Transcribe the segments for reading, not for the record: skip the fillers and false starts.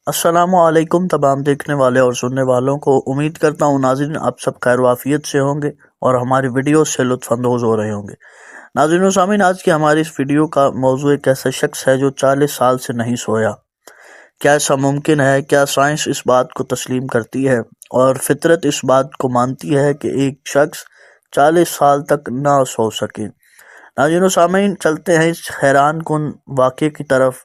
السلام علیکم تمام دیکھنے والے اور سننے والوں کو، امید کرتا ہوں ناظرین آپ سب خیر وافیت سے ہوں گے اور ہماری ویڈیو سے لطف اندوز ہو رہے ہوں گے۔ ناظرین و سامعین، آج کی ہماری اس ویڈیو کا موضوع ایک ایسا شخص ہے جو 40 سال سے نہیں سویا۔ کیا ایسا ممکن ہے؟ کیا سائنس اس بات کو تسلیم کرتی ہے اور فطرت اس بات کو مانتی ہے کہ ایک شخص 40 سال تک نہ سو سکے؟ ناظرین و سامعین، چلتے ہیں اس حیران کن واقعے کی طرف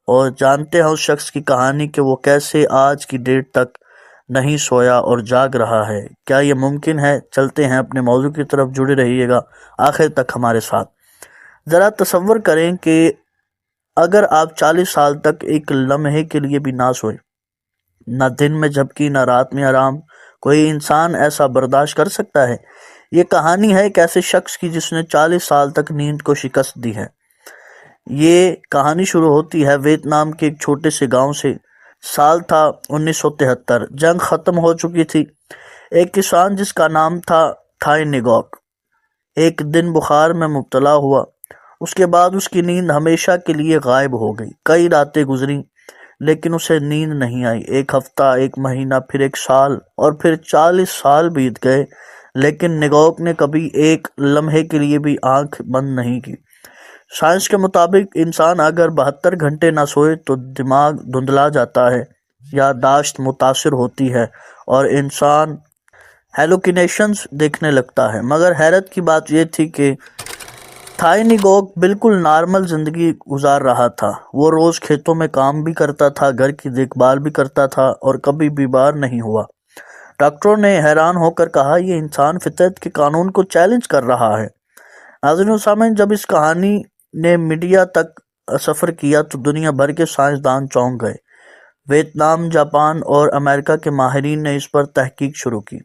اور جانتے ہیں اس شخص کی کہانی کہ وہ کیسے آج کی ڈیٹ تک نہیں سویا اور جاگ رہا ہے۔ کیا یہ ممکن ہے؟ چلتے ہیں اپنے موضوع کی طرف، جڑے رہیے گا آخر تک ہمارے ساتھ۔ ذرا تصور کریں کہ اگر آپ 40 سال تک ایک لمحے کے لیے بھی نہ سوئے، نہ دن میں جھپکی نہ رات میں آرام، کوئی انسان ایسا برداشت کر سکتا ہے؟ یہ کہانی ہے ایک ایسے شخص کی جس نے 40 سال تک نیند کو شکست دی ہے۔ یہ کہانی شروع ہوتی ہے ویتنام کے ایک چھوٹے سے گاؤں سے۔ سال تھا 1973، جنگ ختم ہو چکی تھی۔ ایک کسان جس کا نام تھا تھائی نیگوک ایک دن بخار میں مبتلا ہوا۔ اس کے بعد اس کی نیند ہمیشہ کے لیے غائب ہو گئی۔ کئی راتیں گزریں لیکن اسے نیند نہیں آئی۔ ایک ہفتہ، ایک مہینہ، پھر ایک سال اور پھر 40 سال بیت گئے، لیکن نیگوک نے کبھی ایک لمحے کے لیے بھی آنکھ بند نہیں کی۔ سائنس کے مطابق انسان اگر 72 گھنٹے نہ سوئے تو دماغ دھندلا جاتا ہے، یادداشت متاثر ہوتی ہے اور انسان ہیلوکینیشنز دیکھنے لگتا ہے۔ مگر حیرت کی بات یہ تھی کہ تھائی نیگوک بالکل نارمل زندگی گزار رہا تھا۔ وہ روز کھیتوں میں کام بھی کرتا تھا، گھر کی دیکھ بھال بھی کرتا تھا اور کبھی بیمار نہیں ہوا۔ ڈاکٹروں نے حیران ہو کر کہا، یہ انسان فطرت کے قانون کو چیلنج کر رہا ہے۔ ناظرین و سامعین، جب اس کہانی نے میڈیا تک سفر کیا تو دنیا بھر کے سائنسدان چونک گئے۔ ویتنام، جاپان اور امریکہ کے ماہرین نے اس پر تحقیق شروع کی۔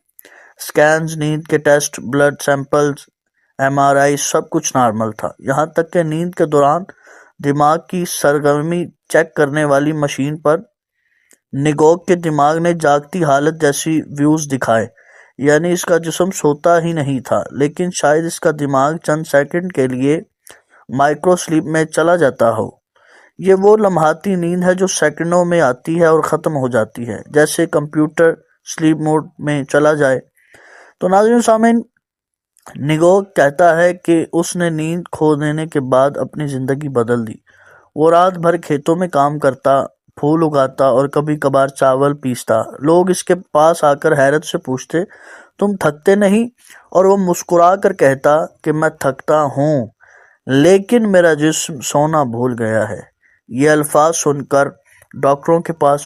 سکینز، نیند کے ٹیسٹ، بلڈ سیمپلز، MRI، سب کچھ نارمل تھا، یہاں تک کہ نیند کے دوران دماغ کی سرگرمی چیک کرنے والی مشین پر نیگوک کے دماغ نے جاگتی حالت جیسی ویوز دکھائے، یعنی اس کا جسم سوتا ہی نہیں تھا، لیکن شاید اس کا دماغ چند سیکنڈ کے لیے مائکرو سلیپ میں چلا جاتا ہو۔ یہ وہ لمحاتی نیند ہے جو سیکنڈوں میں آتی ہے اور ختم ہو جاتی ہے، جیسے کمپیوٹر سلیپ موڈ میں چلا جائے۔ تو ناظرین سامعین، نیگوک کہتا ہے کہ اس نے نیند کھو دینے کے بعد اپنی زندگی بدل دی۔ وہ رات بھر کھیتوں میں کام کرتا، پھول اگاتا اور کبھی کبھار چاول پیستا۔ لوگ اس کے پاس آ کر حیرت سے پوچھتے، تم تھکتے نہیں؟ اور وہ مسکرا کر کہتا کہ میں تھکتا ہوں لیکن میرا جسم سونا بھول گیا ہے۔ یہ الفاظ سن کر ڈاکٹروں کے پاس